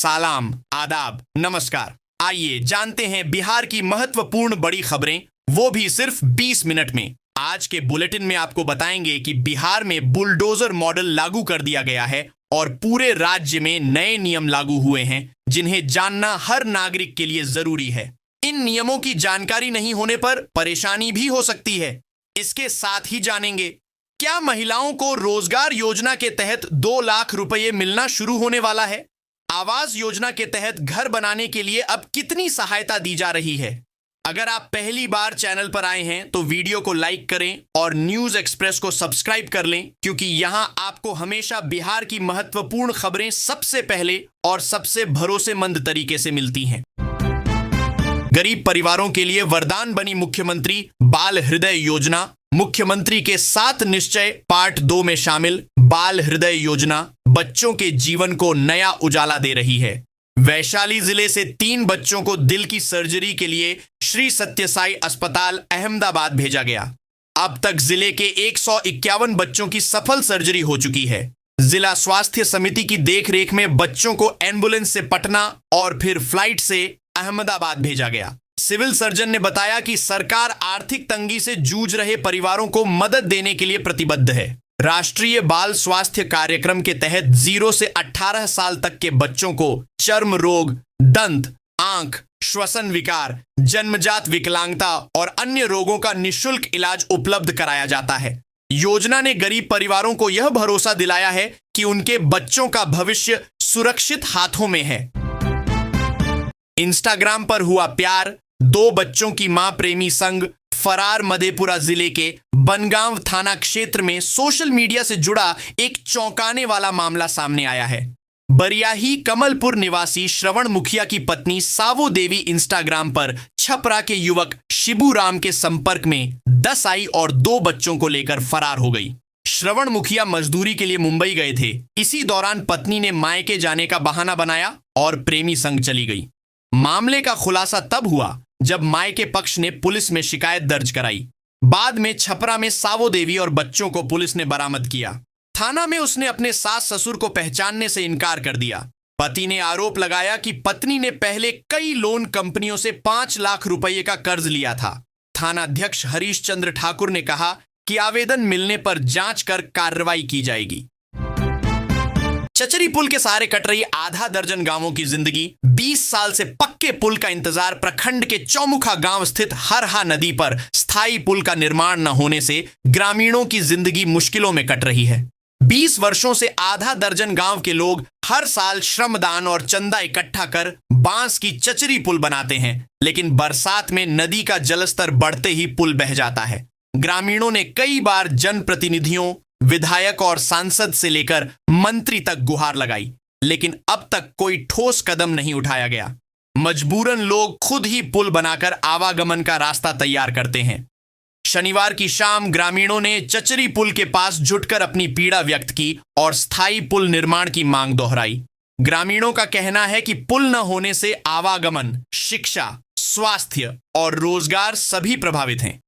सलाम, आदाब, नमस्कार। आइए जानते हैं बिहार की महत्वपूर्ण बड़ी खबरें, वो भी सिर्फ 20 मिनट में। आज के बुलेटिन में आपको बताएंगे कि बिहार में बुलडोजर मॉडल लागू कर दिया गया है और पूरे राज्य में नए नियम लागू हुए हैं जिन्हें जानना हर नागरिक के लिए जरूरी है। इन नियमों की जानकारी नहीं होने पर परेशानी भी हो सकती है। इसके साथ ही जानेंगे क्या महिलाओं को रोजगार योजना के तहत 2 लाख रुपए मिलना शुरू होने वाला है। आवास योजना के तहत घर बनाने के लिए अब कितनी सहायता दी जा रही है। अगर आप पहली बार चैनल पर आए हैं तो वीडियो को लाइक करें और न्यूज एक्सप्रेस को सब्सक्राइब कर लें, क्योंकि यहां आपको हमेशा बिहार की महत्वपूर्ण खबरें सबसे पहले और सबसे भरोसेमंद तरीके से मिलती हैं। गरीब परिवारों के लिए वरदान बनी मुख्यमंत्री बाल हृदय योजना। मुख्यमंत्री के 7 निश्चय पार्ट 2 में शामिल बाल हृदय योजना बच्चों के जीवन को नया उजाला दे रही है। वैशाली जिले से 3 बच्चों को दिल की सर्जरी के लिए श्री सत्य साई अस्पताल अहमदाबाद भेजा गया। अब तक जिले के 151 बच्चों की सफल सर्जरी हो चुकी है। जिला स्वास्थ्य समिति की देखरेख में बच्चों को एम्बुलेंस से पटना और फिर फ्लाइट से अहमदाबाद भेजा गया। सिविल सर्जन ने बताया कि सरकार आर्थिक तंगी से जूझ रहे परिवारों को मदद देने के लिए प्रतिबद्ध है। राष्ट्रीय बाल स्वास्थ्य कार्यक्रम के तहत 0 से 18 साल तक के बच्चों को चर्म रोग, दंत, आंख, श्वसन विकार, जन्मजात विकलांगता और अन्य रोगों का निःशुल्क इलाज उपलब्ध कराया जाता है। योजना ने गरीब परिवारों को यह भरोसा दिलाया है कि उनके बच्चों का भविष्य सुरक्षित हाथों में है। इंस्टाग्राम पर हुआ प्यार, 2 बच्चों की मां प्रेमी संग फरार। मधेपुरा जिले के बनगांव थाना क्षेत्र में सोशल मीडिया से जुड़ा एक चौंकाने वाला मामला सामने आया है। बरियाही कमलपुर निवासी श्रवण मुखिया की पत्नी सावो देवी इंस्टाग्राम पर छपरा के युवक शिबू राम के संपर्क में 10 आई और 2 बच्चों को लेकर फरार हो गई। श्रवण मुखिया मजदूरी के लिए मुंबई गए थे। इसी दौरान पत्नी ने मायके जाने का बहाना बनाया और प्रेमी संग चली गई। मामले का खुलासा तब हुआ जब मायके पक्ष ने पुलिस में शिकायत दर्ज कराई। बाद में छपरा में सावो देवी और बच्चों को पुलिस ने बरामद किया। थाना में उसने अपने सास ससुर को पहचानने से इनकार कर दिया। पति ने आरोप लगाया कि पत्नी ने पहले कई लोन कंपनियों से 5 लाख रुपए का कर्ज लिया था। थानाध्यक्ष हरीश चंद्र ठाकुर ने कहा कि आवेदन मिलने पर जांच कर कार्रवाई की जाएगी। चचरी पुल के सहारे कट रही आधा दर्जन गांवों की जिंदगी। 20 साल से पक्के पुल का इंतजार। प्रखंड के चौमुखा गांव स्थित हरहा नदी पर स्थायी पुल का निर्माण न होने से ग्रामीणों की जिंदगी मुश्किलों में कट रही है। 20 वर्षों से आधा दर्जन गांव के लोग हर साल श्रमदान और चंदा इकट्ठा कर बांस की चचरी पुल बनाते हैं, लेकिन बरसात में नदी का जलस्तर बढ़ते ही पुल बह जाता है। ग्रामीणों ने कई बार जनप्रतिनिधियों, विधायक और सांसद से लेकर मंत्री तक गुहार लगाई, लेकिन अब तक कोई ठोस कदम नहीं उठाया गया। मजबूरन लोग खुद ही पुल बनाकर आवागमन का रास्ता तैयार करते हैं। शनिवार की शाम ग्रामीणों ने चचरी पुल के पास जुटकर अपनी पीड़ा व्यक्त की और स्थायी पुल निर्माण की मांग दोहराई। ग्रामीणों का कहना है कि पुल न होने से आवागमन, शिक्षा, स्वास्थ्य और रोजगार सभी प्रभावित हैं।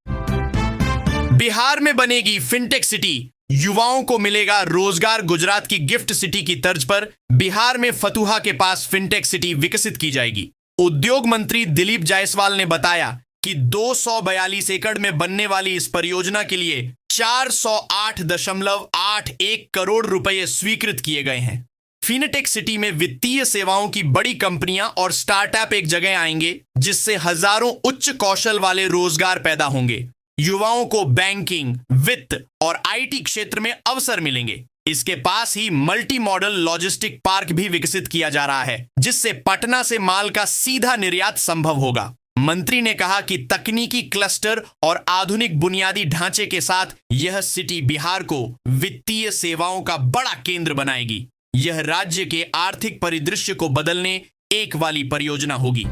बिहार में बनेगी फिनटेक सिटी, युवाओं को मिलेगा रोजगार। गुजरात की गिफ्ट सिटी की तर्ज पर बिहार में फतुहा के पास फिनटेक सिटी विकसित की जाएगी। उद्योग मंत्री दिलीप जायसवाल ने बताया कि 242 एकड़ में बनने वाली इस परियोजना के लिए 408.81 करोड़ रुपए स्वीकृत किए गए हैं। फिनटेक सिटी में वित्तीय सेवाओं की बड़ी कंपनियां और स्टार्टअप एक जगह आएंगे, जिससे हजारों उच्च कौशल वाले रोजगार पैदा होंगे। युवाओं को बैंकिंग, वित्त और आईटी क्षेत्र में अवसर मिलेंगे। इसके पास ही मल्टी मॉडल लॉजिस्टिक पार्क भी विकसित किया जा रहा है, जिससे पटना से माल का सीधा निर्यात संभव होगा। मंत्री ने कहा कि तकनीकी क्लस्टर और आधुनिक बुनियादी ढांचे के साथ यह सिटी बिहार को वित्तीय सेवाओं का बड़ा केंद्र बनाएगी। यह राज्य के आर्थिक परिदृश्य को बदलने एक वाली परियोजना होगी।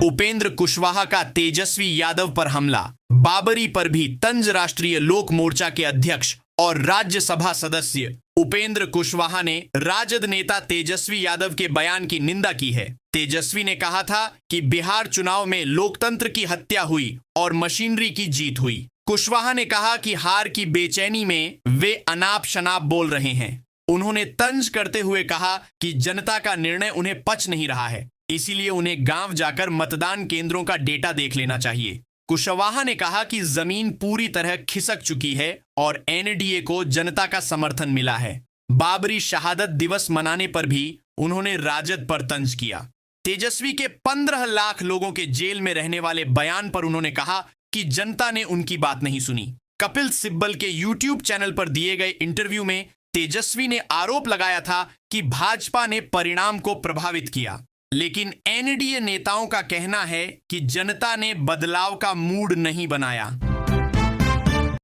उपेंद्र कुशवाहा का तेजस्वी यादव पर हमला। बाबरी पर भी तंज राष्ट्रीय लोक मोर्चा के अध्यक्ष और राज्यसभा सदस्य उपेंद्र कुशवाहा ने राजद नेता तेजस्वी यादव के बयान की निंदा की है। तेजस्वी ने कहा था कि बिहार चुनाव में लोकतंत्र की हत्या हुई और मशीनरी की जीत हुई। कुशवाहा ने कहा कि हार की बेचैनी में वे अनाप शनाप बोल रहे हैं। उन्होंने तंज करते हुए कहा कि जनता का निर्णय उन्हें पच नहीं रहा है, इसीलिए उन्हें गांव जाकर मतदान केंद्रों का डेटा देख लेना चाहिए। कुशवाहा ने कहा कि जमीन पूरी तरह खिसक चुकी है और एनडीए को जनता का समर्थन मिला है। बाबरी शहादत दिवस मनाने पर भी उन्होंने राजद पर तंज किया। तेजस्वी के 15 लाख लोगों के जेल में रहने वाले बयान पर उन्होंने कहा कि जनता ने उनकी बात नहीं सुनी। कपिल सिब्बल के यूट्यूब चैनल पर दिए गए इंटरव्यू में तेजस्वी ने आरोप लगाया था कि भाजपा ने परिणाम को प्रभावित किया, लेकिन एनडीए नेताओं का कहना है कि जनता ने बदलाव का मूड नहीं बनाया।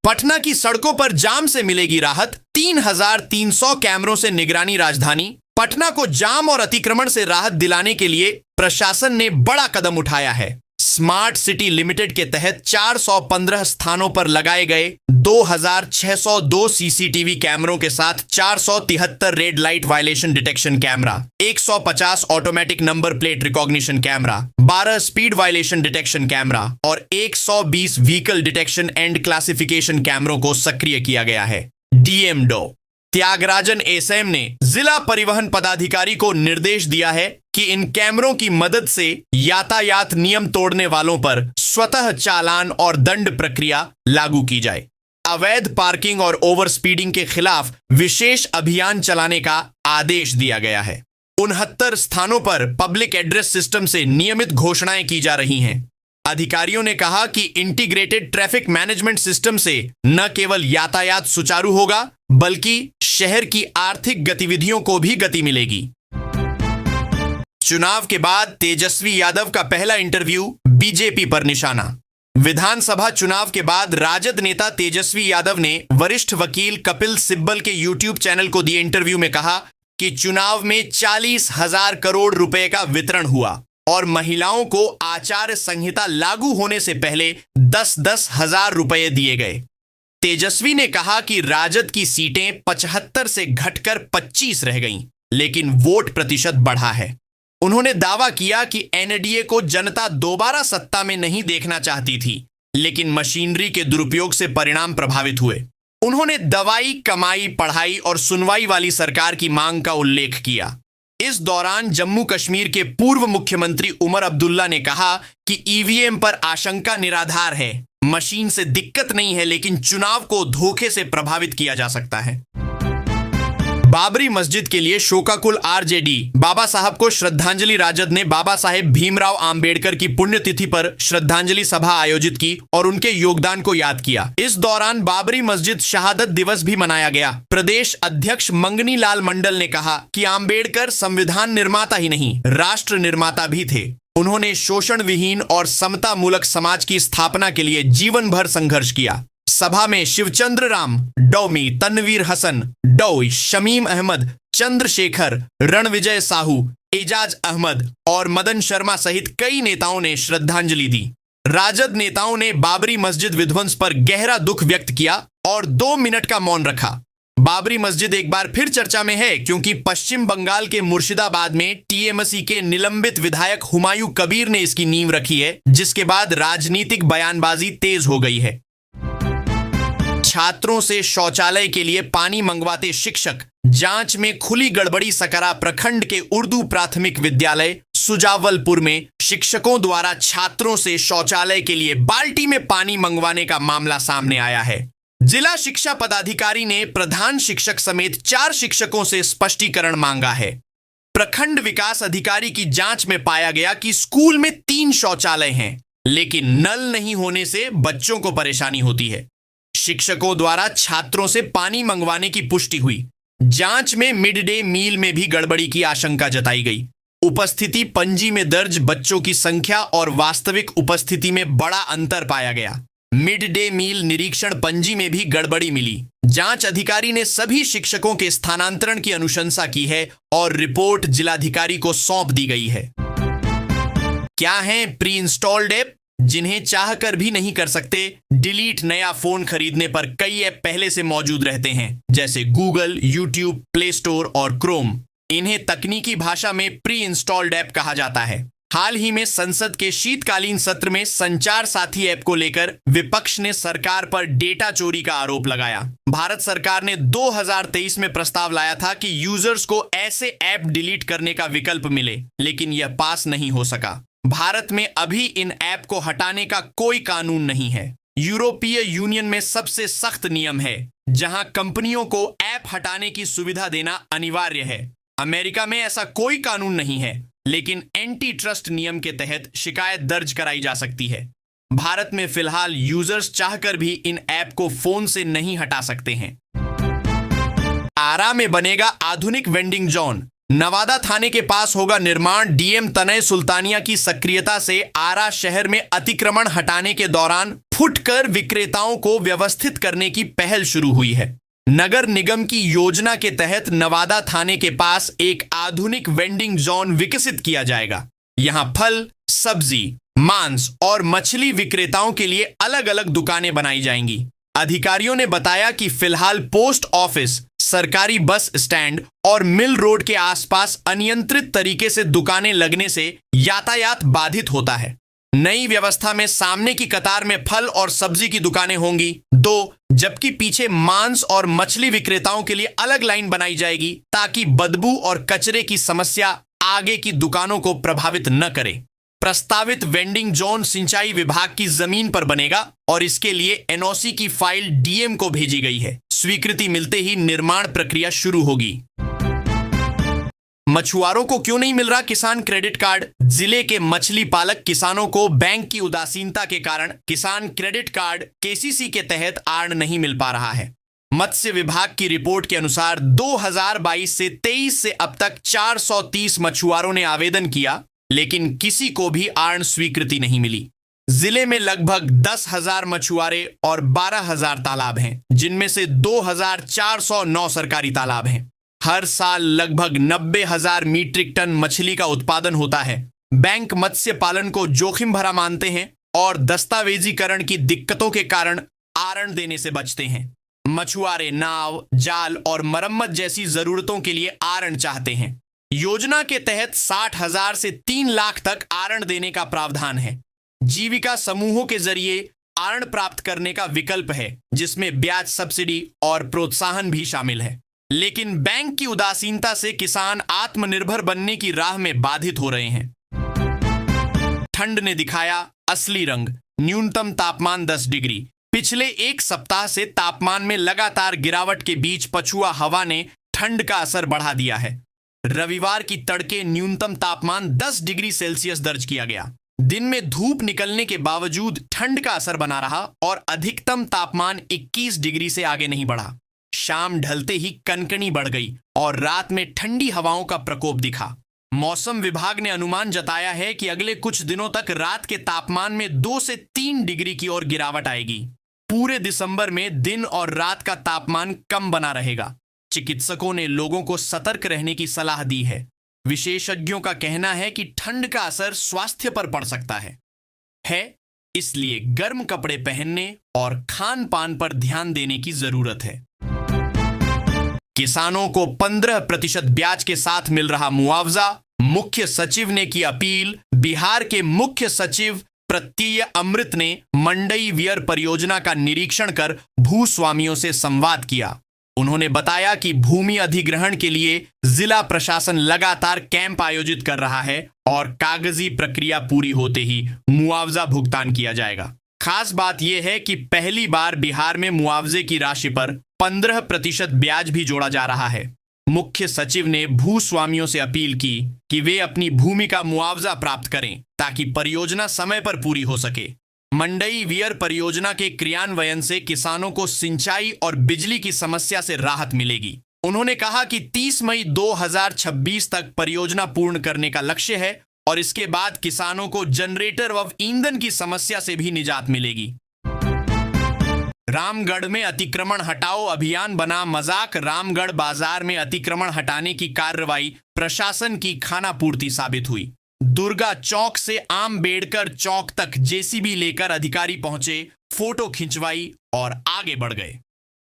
पटना की सड़कों पर जाम से मिलेगी राहत, 3,300 कैमरों से निगरानी राजधानी। पटना को जाम और अतिक्रमण से राहत दिलाने के लिए प्रशासन ने बड़ा कदम उठाया है। स्मार्ट सिटी लिमिटेड के तहत 415 स्थानों पर लगाए गए 2,602 सीसीटीवी कैमरों के साथ 473 red light violation detection camera, 150 automatic number plate recognition camera, 12 speed violation detection camera और 120 व्हीकल डिटेक्शन एंड क्लासिफिकेशन कैमरों को सक्रिय किया गया है। डीएमडो त्यागराजन एसएम ने जिला परिवहन पदाधिकारी को निर्देश दिया है कि इन कैमरों की मदद से यातायात नियम तोड़ने वालों पर स्वतः चालान और दंड प्रक्रिया लागू की जाए। अवैध पार्किंग और ओवर स्पीडिंग के खिलाफ विशेष अभियान चलाने का आदेश दिया गया है। 69 स्थानों पर पब्लिक एड्रेस सिस्टम से नियमित घोषणाएं की जा रही हैं। अधिकारियों ने कहा कि इंटीग्रेटेड ट्रैफिक मैनेजमेंट सिस्टम से न केवल यातायात सुचारू होगा, बल्कि शहर की आर्थिक गतिविधियों को भी गति मिलेगी। चुनाव के बाद तेजस्वी यादव का पहला इंटरव्यू बीजेपी पर निशाना। विधानसभा चुनाव के बाद राजद नेता तेजस्वी यादव ने वरिष्ठ वकील कपिल सिब्बल के यूट्यूब चैनल को दिए इंटरव्यू में कहा कि चुनाव में 40,000 करोड़ रुपए का वितरण हुआ और महिलाओं को आचार संहिता लागू होने से पहले 10-10 हजार रुपए दिए गए। तेजस्वी ने कहा कि राजद की सीटें 75 से घटकर 25 रह गईं, लेकिन वोट प्रतिशत बढ़ा है। उन्होंने दावा किया कि एनडीए को जनता दोबारा सत्ता में नहीं देखना चाहती थी, लेकिन मशीनरी के दुरुपयोग से परिणाम प्रभावित हुए। उन्होंने दवाई, कमाई, पढ़ाई और सुनवाई वाली सरकार की मांग का उल्लेख किया। इस दौरान जम्मू कश्मीर के पूर्व मुख्यमंत्री उमर अब्दुल्ला ने कहा कि ईवीएम पर आशंका निराधार है, मशीन से दिक्कत नहीं है, लेकिन चुनाव को धोखे से प्रभावित किया जा सकता है। बाबरी मस्जिद के लिए शोकाकुल आरजेडी बाबा साहब को श्रद्धांजलि। राजद ने बाबा साहेब भीमराव आंबेडकर की पुण्यतिथि पर श्रद्धांजलि सभा आयोजित की और उनके योगदान को याद किया। इस दौरान बाबरी मस्जिद शहादत दिवस भी मनाया गया। प्रदेश अध्यक्ष मंगनी लाल मंडल ने कहा कि आंबेडकर संविधान निर्माता ही नहीं, राष्ट्र निर्माता भी थे। उन्होंने शोषण विहीन और समता मूलक समाज की स्थापना के लिए जीवन भर संघर्ष किया। सभा में शिवचंद्र राम, डौमी, तनवीर हसन, डोई, शमीम अहमद, चंद्रशेखर, रणविजय साहू, एजाज अहमद और मदन शर्मा सहित कई नेताओं ने श्रद्धांजलि दी। राजद नेताओं ने बाबरी मस्जिद विध्वंस पर गहरा दुख व्यक्त किया और 2 मिनट का मौन रखा। बाबरी मस्जिद एक बार फिर चर्चा में है क्योंकि पश्चिम बंगाल के मुर्शिदाबाद में टीएमसी के निलंबित विधायक हुमायूं कबीर ने इसकी नींव रखी है, जिसके बाद राजनीतिक बयानबाजी तेज हो गई है। छात्रों से शौचालय के लिए पानी मंगवाते शिक्षक, जांच में खुली गड़बड़ी। सकरा प्रखंड के उर्दू प्राथमिक विद्यालय सुजावलपुर में शिक्षकों द्वारा छात्रों से शौचालय के लिए बाल्टी में पानी मंगवाने का मामला सामने आया है। जिला शिक्षा पदाधिकारी ने प्रधान शिक्षक समेत 4 शिक्षकों से स्पष्टीकरण मांगा है। प्रखंड विकास अधिकारी की जांच में पाया गया कि स्कूल में 3 शौचालय हैं, लेकिन नल नहीं होने से बच्चों को परेशानी होती है। शिक्षकों द्वारा छात्रों से पानी मंगवाने की पुष्टि हुई। जांच में मिड डे मील में भी गड़बड़ी की आशंका जताई गई। उपस्थिति पंजी में दर्ज बच्चों की संख्या और वास्तविक उपस्थिति में बड़ा अंतर पाया गया। मिड डे मील निरीक्षण पंजी में भी गड़बड़ी मिली। जांच अधिकारी ने सभी शिक्षकों के स्थानांतरण की अनुशंसा की है और रिपोर्ट जिलाधिकारी को सौंप दी गई है। क्या है प्री इंस्टॉल्ड ऐप जिन्हें चाहकर भी नहीं कर सकते डिलीट? नया फोन खरीदने पर कई ऐप पहले से मौजूद रहते हैं, जैसे गूगल, यूट्यूब, प्ले स्टोर और क्रोम। इन्हें तकनीकी भाषा में प्री इंस्टॉल्ड ऐप कहा जाता है। हाल ही में संसद के शीतकालीन सत्र में संचार साथी ऐप को लेकर विपक्ष ने सरकार पर डेटा चोरी का आरोप लगाया। भारत सरकार ने 2023 में प्रस्ताव लाया था कि यूजर्स को ऐसे ऐप डिलीट करने का विकल्प मिले, लेकिन यह पास नहीं हो सका। भारत में अभी इन ऐप को हटाने का कोई कानून नहीं है। यूरोपीय यूनियन में सबसे सख्त नियम है, जहां कंपनियों को ऐप हटाने की सुविधा देना अनिवार्य है। अमेरिका में ऐसा कोई कानून नहीं है, लेकिन एंटी ट्रस्ट नियम के तहत शिकायत दर्ज कराई जा सकती है। भारत में फिलहाल यूजर्स चाहकर भी इन ऐप को फोन से नहीं हटा सकते हैं। आरा में बनेगा आधुनिक वेंडिंग जोन। नवादा थाने के पास होगा निर्माण। डीएम तनय सुल्तानिया की सक्रियता से आरा शहर में अतिक्रमण हटाने के दौरान फुटकर विक्रेताओं को व्यवस्थित करने की पहल शुरू हुई है। नगर निगम की योजना के तहत नवादा थाने के पास एक आधुनिक वेंडिंग जोन विकसित किया जाएगा। यहां फल, सब्जी, मांस और मछली विक्रेताओं के लिए अलग अलग दुकानें बनाई जाएंगी। अधिकारियों ने बताया कि फिलहाल पोस्ट ऑफिस, सरकारी बस स्टैंड और मिल रोड के आसपास अनियंत्रित तरीके से दुकानें लगने से यातायात बाधित होता है। नई व्यवस्था में सामने की कतार में फल और सब्जी की दुकानें होंगी 2, जबकि पीछे मांस और मछली विक्रेताओं के लिए अलग लाइन बनाई जाएगी, ताकि बदबू और कचरे की समस्या आगे की दुकानों को प्रभावित न करे। प्रस्तावित वेंडिंग जोन सिंचाई विभाग की जमीन पर बनेगा और इसके लिए एनओसी की फाइल डीएम को भेजी गई है। स्वीकृति मिलते ही निर्माण प्रक्रिया शुरू होगी। मछुआरों को क्यों नहीं मिल रहा किसान क्रेडिट कार्ड? जिले के मछली पालक किसानों को बैंक की उदासीनता के कारण किसान क्रेडिट कार्ड केसीसी के तहत आड़ नहीं मिल पा रहा है। मत्स्य विभाग की रिपोर्ट के अनुसार 2022 से 23 से अब तक 430 मछुआरों ने आवेदन किया, लेकिन किसी को भी आड़ स्वीकृति नहीं मिली। जिले में लगभग 10,000 मछुआरे और 12,000 तालाब हैं, जिनमें से 2,409 सरकारी तालाब हैं। हर साल लगभग 90,000 मीट्रिक टन मछली का उत्पादन होता है। बैंक मत्स्य पालन को जोखिम भरा मानते हैं और दस्तावेजीकरण की दिक्कतों के कारण आरण देने से बचते हैं। मछुआरे नाव, जाल और मरम्मत जैसी जरूरतों के लिए आरण चाहते हैं। योजना के तहत 60,000 से 3 लाख तक आरण देने का प्रावधान है। जीविका समूहों के जरिए आरण प्राप्त करने का विकल्प है, जिसमें ब्याज सब्सिडी और प्रोत्साहन भी शामिल है। लेकिन बैंक की उदासीनता से किसान आत्मनिर्भर बनने की राह में बाधित हो रहे हैं। ठंड ने दिखाया असली रंग। न्यूनतम तापमान 10 डिग्री। पिछले एक सप्ताह से तापमान में लगातार गिरावट के बीच पछुआ हवा ने ठंड का असर बढ़ा दिया है। रविवार की तड़के न्यूनतम तापमान 10 डिग्री सेल्सियस दर्ज किया गया। दिन में धूप निकलने के बावजूद ठंड का असर बना रहा और अधिकतम तापमान 21 डिग्री से आगे नहीं बढ़ा। शाम ढलते ही कनकनी बढ़ गई और रात में ठंडी हवाओं का प्रकोप दिखा। मौसम विभाग ने अनुमान जताया है कि अगले कुछ दिनों तक रात के तापमान में 2 से 3 डिग्री की ओर गिरावट आएगी। पूरे दिसंबर में दिन और रात का तापमान कम बना रहेगा। चिकित्सकों ने लोगों को सतर्क रहने की सलाह दी है। विशेषज्ञों का कहना है कि ठंड का असर स्वास्थ्य पर पड़ सकता है, इसलिए गर्म कपड़े पहनने और खान पान पर ध्यान देने की जरूरत है। किसानों को 15% ब्याज के साथ मिल रहा मुआवजा। मुख्य सचिव ने की अपील। बिहार के मुख्य सचिव प्रत्यय अमृत ने मंडई वियर परियोजना का निरीक्षण कर भूस्वामियों से संवाद किया। उन्होंने बताया कि भूमि अधिग्रहण के लिए जिला प्रशासन लगातार कैंप आयोजित कर रहा है और कागजी प्रक्रिया पूरी होते ही मुआवजा भुगतान किया जाएगा। खास बात यह है कि पहली बार बिहार में मुआवजे की राशि पर 15% ब्याज भी जोड़ा जा रहा है। मुख्य सचिव ने भूस्वामियों से अपील की कि वे अपनी भूमि का मुआवजा प्राप्त करें, ताकि परियोजना समय पर पूरी हो सके। मंडई वियर परियोजना के क्रियान्वयन से किसानों को सिंचाई और बिजली की समस्या से राहत मिलेगी। उन्होंने कहा कि 30 मई 2026 तक परियोजना पूर्ण करने का लक्ष्य है और इसके बाद किसानों को जनरेटर व ईंधन की समस्या से भी निजात मिलेगी। रामगढ़ में अतिक्रमण हटाओ अभियान बना मजाक। रामगढ़ बाजार में अतिक्रमण हटाने की कार्रवाई प्रशासन की खानापूर्ति साबित हुई। दुर्गा चौक से आम्बेडकर चौक तक जेसीबी लेकर अधिकारी पहुंचे, फोटो खिंचवाई और आगे बढ़ गए।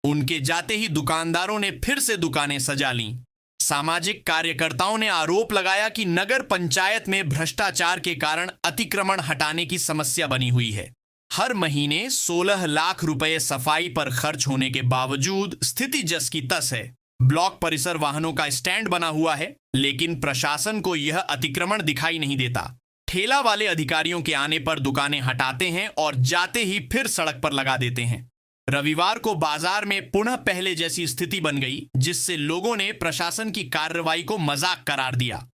उनके जाते ही दुकानदारों ने फिर से दुकानें सजा लीं। सामाजिक कार्यकर्ताओं ने आरोप लगाया कि नगर पंचायत में भ्रष्टाचार के कारण अतिक्रमण हटाने की समस्या बनी हुई है। हर महीने 16 लाख रुपए सफाई पर खर्च होने के बावजूद स्थिति जस की तस है। ब्लॉक परिसर वाहनों का स्टैंड बना हुआ है, लेकिन प्रशासन को यह अतिक्रमण दिखाई नहीं देता। ठेला वाले अधिकारियों के आने पर दुकानें हटाते हैं और जाते ही फिर सड़क पर लगा देते हैं। रविवार को बाजार में पुनः पहले जैसी स्थिति बन गई, जिससे लोगों ने प्रशासन की कार्रवाई को मजाक करार दिया।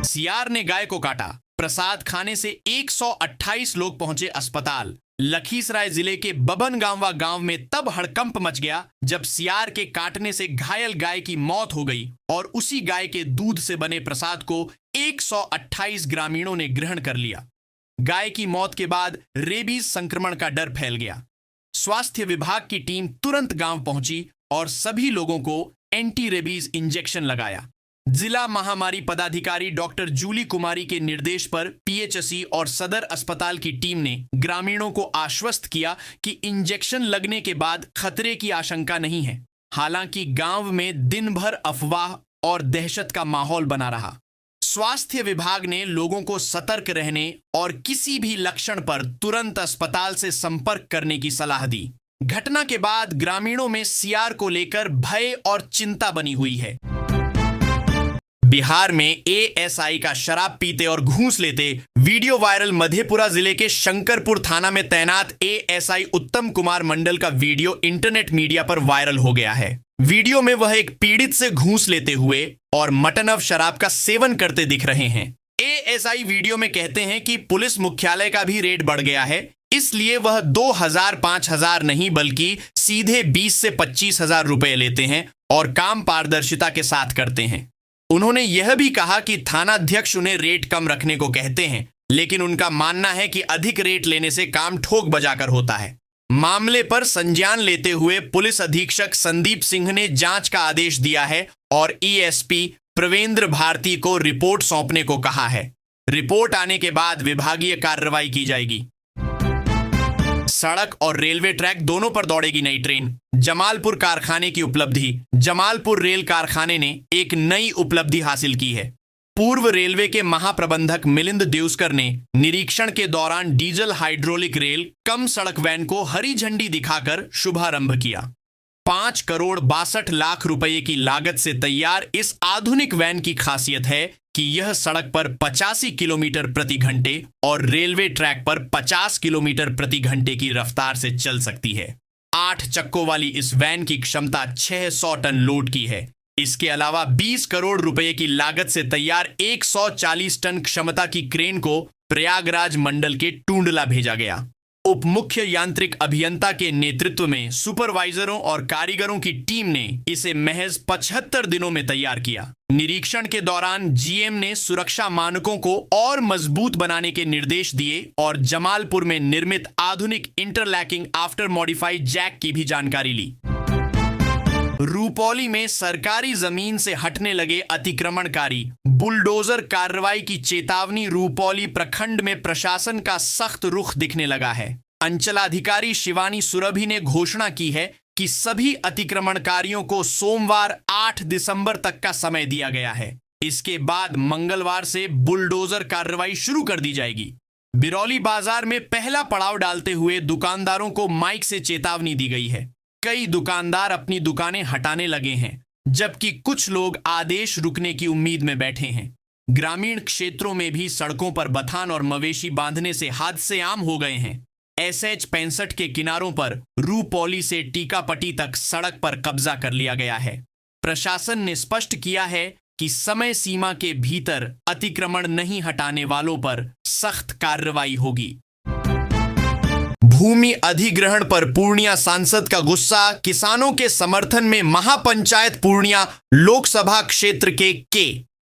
सियार ने गाय को काटा, प्रसाद खाने से 128 लोग पहुंचे अस्पताल। लखीसराय जिले के बबनगांवा गांव में तब हड़कंप मच गया जब सियार के काटने से घायल गाय की मौत हो गई और उसी गाय के दूध से बने प्रसाद को 128 ग्रामीणों ने ग्रहण कर लिया। गाय की मौत के बाद रेबीज संक्रमण का डर फैल गया। स्वास्थ्य विभाग की टीम तुरंत गांव पहुंची और सभी लोगों को एंटी रेबीज इंजेक्शन लगाया। जिला महामारी पदाधिकारी डॉक्टर जूली कुमारी के निर्देश पर पीएचसी और सदर अस्पताल की टीम ने ग्रामीणों को आश्वस्त किया कि इंजेक्शन लगने के बाद खतरे की आशंका नहीं है। हालांकि गांव में दिन भर अफवाह और दहशत का माहौल बना रहा। स्वास्थ्य विभाग ने लोगों को सतर्क रहने और किसी भी लक्षण पर तुरंत अस्पताल से संपर्क करने की सलाह दी। घटना के बाद ग्रामीणों में सियार को लेकर भय और चिंता बनी हुई है। बिहार में एएसआई का शराब पीते और घूस लेते वीडियो वायरल। मधेपुरा जिले के शंकरपुर थाना में तैनात एएसआई उत्तम कुमार मंडल का वीडियो इंटरनेट मीडिया पर वायरल हो गया है। वीडियो में वह एक पीड़ित से घूस लेते हुए और मटनव शराब का सेवन करते दिख रहे हैं। एएसआई वीडियो में कहते हैं कि पुलिस मुख्यालय का भी रेट बढ़ गया है, इसलिए वह 2000-5000 नहीं बल्कि सीधे 20 से 25,000 रुपए लेते हैं और काम पारदर्शिता के साथ करते हैं। उन्होंने यह भी कहा कि थानाध्यक्ष उन्हें रेट कम रखने को कहते हैं, लेकिन उनका मानना है कि अधिक रेट लेने से काम ठोक बजाकर होता है। मामले पर संज्ञान लेते हुए पुलिस अधीक्षक संदीप सिंह ने जांच का आदेश दिया है और ईएसपी प्रवेंद्र भारती को रिपोर्ट सौंपने को कहा है। रिपोर्ट आने के बाद विभागीय कार्रवाई की जाएगी। सड़क और रेलवे ट्रैक दोनों पर दौड़ेगी नई ट्रेन। जमालपुर कारखाने की उपलब्धि। जमालपुर रेल कारखाने ने एक नई उपलब्धि हासिल की है। पूर्व रेलवे के महाप्रबंधक मिलिंद देउस्कर ने निरीक्षण के दौरान डीजल हाइड्रोलिक रेल कम सड़क वैन को हरी झंडी दिखाकर शुभारंभ किया। 5 करोड़ 62 लाख रुपए की लागत से तैयार इस आधुनिक वैन की खासियत है कि यह सड़क पर 85 किलोमीटर प्रति घंटे और रेलवे ट्रैक पर 50 किलोमीटर प्रति घंटे की रफ्तार से चल सकती है। 8 चक्कों वाली इस वैन की क्षमता 600 टन लोड की है। इसके अलावा 20 करोड़ रुपए की लागत से तैयार 140 टन क्षमता की क्रेन को प्रयागराज मंडल के टूंडला भेजा गया। उप मुख्य यांत्रिक अभियंता के नेतृत्व में सुपरवाइजरों और कारीगरों की टीम ने इसे महज 75 दिनों में तैयार किया। निरीक्षण के दौरान जीएम ने सुरक्षा मानकों को और मजबूत बनाने के निर्देश दिए और जमालपुर में निर्मित आधुनिक इंटरलैकिंग आफ्टर मॉडिफाइड जैक की भी जानकारी ली। रूपौली में सरकारी जमीन से हटने लगे अतिक्रमणकारी। बुलडोजर कार्रवाई की चेतावनी। रूपौली प्रखंड में प्रशासन का सख्त रुख दिखने लगा है। अंचलाधिकारी शिवानी सुरभि ने घोषणा की है कि सभी अतिक्रमणकारियों को सोमवार 8 दिसंबर तक का समय दिया गया है। इसके बाद मंगलवार से बुलडोजर कार्रवाई शुरू कर दी जाएगी। बिरौली बाजार में पहला पड़ाव डालते हुए दुकानदारों को माइक से चेतावनी दी गई है। कई दुकानदार अपनी दुकानें हटाने लगे हैं, जबकि कुछ लोग आदेश रुकने की उम्मीद में बैठे हैं। ग्रामीण क्षेत्रों में भी सड़कों पर बथान और मवेशी बांधने से हादसे आम हो गए हैं। एसएच 65 के किनारों पर रूपौली से टीकापट्टी तक सड़क पर कब्जा कर लिया गया है। प्रशासन ने स्पष्ट किया है कि समय सीमा के भीतर अतिक्रमण नहीं हटाने वालों पर सख्त कार्रवाई होगी। भूमि अधिग्रहण पर पूर्णिया सांसद का गुस्सा। किसानों के समर्थन में महापंचायत पूर्णिया लोकसभा क्षेत्र के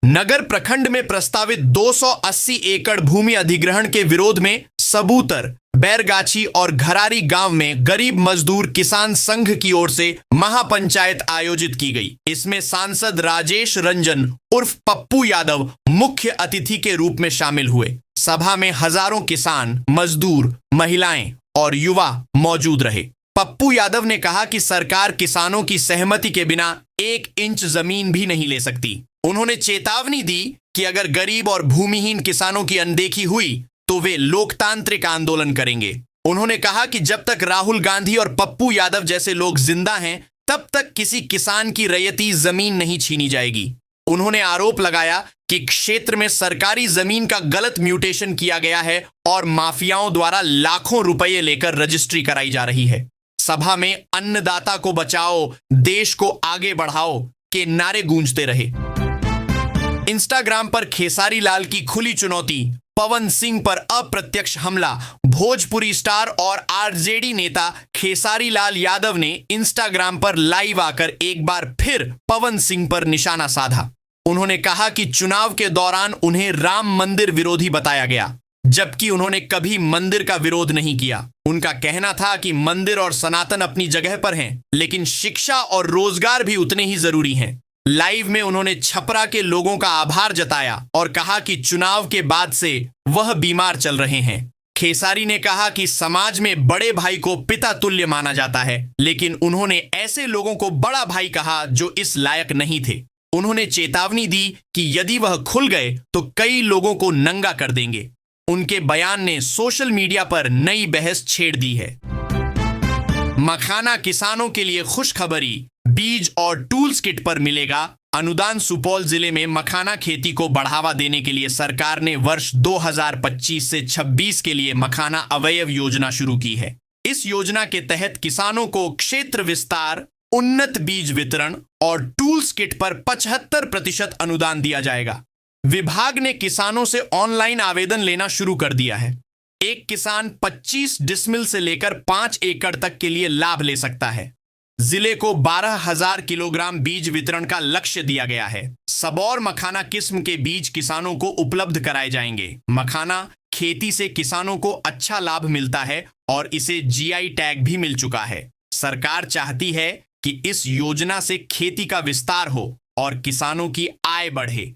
नगर प्रखंड में प्रस्तावित 280 एकड़ भूमि अधिग्रहण के विरोध में सबूतर, बैरगाछी और घरारी गांव में गरीब मजदूर किसान संघ की ओर से महापंचायत आयोजित की गई। इसमें सांसद राजेश रंजन उर्फ पप्पू यादव मुख्य अतिथि के रूप में शामिल हुए। सभा में हजारों किसान, मजदूर, महिलाएं और युवा मौजूद रहे। पप्पू यादव ने कहा कि सरकार किसानों की सहमति के बिना 1 इंच जमीन भी नहीं ले सकती। उन्होंने चेतावनी दी कि अगर गरीब और भूमिहीन किसानों की अनदेखी हुई तो वे लोकतांत्रिक आंदोलन करेंगे। उन्होंने कहा कि जब तक राहुल गांधी और पप्पू यादव जैसे लोग जिंदा हैं तब तक किसी किसान की रैयती जमीन नहीं छीनी जाएगी। उन्होंने आरोप लगाया कि क्षेत्र में सरकारी जमीन का गलत म्यूटेशन किया गया है और माफियाओं द्वारा लाखों रुपए लेकर रजिस्ट्री कराई जा रही है। सभा में अन्नदाता को बचाओ, देश को आगे बढ़ाओ के नारे गूंजते रहे। इंस्टाग्राम पर खेसारी लाल की खुली चुनौती, पवन सिंह पर अप्रत्यक्ष हमला। भोजपुरी स्टार और आरजेडी नेता खेसारी लाल यादव ने इंस्टाग्राम पर लाइव आकर एक बार फिर पवन सिंह पर निशाना साधा। उन्होंने कहा कि चुनाव के दौरान उन्हें राम मंदिर विरोधी बताया गया, जबकि उन्होंने कभी मंदिर का विरोध नहीं किया। उनका कहना था कि मंदिर और सनातन अपनी जगह पर हैं, लेकिन शिक्षा और रोजगार भी उतने ही जरूरी हैं। लाइव में उन्होंने छपरा के लोगों का आभार जताया और कहा कि चुनाव के बाद से वह बीमार चल रहे हैं। खेसारी ने कहा कि समाज में बड़े भाई को पिता तुल्य माना जाता है, लेकिन उन्होंने ऐसे लोगों को बड़ा भाई कहा जो इस लायक नहीं थे। उन्होंने चेतावनी दी कि यदि वह खुल गए तो कई लोगों को नंगा कर देंगे। उनके बयान ने सोशल मीडिया पर नई बहस छेड़ दी है। मखाना किसानों के लिए खुशखबरी, बीज और टूल्स किट पर मिलेगा अनुदान। सुपौल जिले में मखाना खेती को बढ़ावा देने के लिए सरकार ने वर्ष 2025 से 26 के लिए मखाना अवयव योजना शुरू की है। इस योजना के तहत किसानों को क्षेत्र विस्तार, उन्नत बीज वितरण और टूल्स किट पर 75% अनुदान दिया जाएगा। विभाग ने किसानों से ऑनलाइन आवेदन लेना शुरू कर दिया है। एक किसान 25 डिसमिल से लेकर 5 एकड़ तक के लिए लाभ ले सकता है। जिले को 12,000 किलोग्राम बीज वितरण का लक्ष्य दिया गया है। सबौर मखाना किस्म के बीज किसानों को उपलब्ध कराए जाएंगे। मखाना खेती से किसानों को अच्छा लाभ मिलता है और इसे जीआई टैग भी मिल चुका है। सरकार चाहती है कि इस योजना से खेती का विस्तार हो और किसानों की आय बढ़े।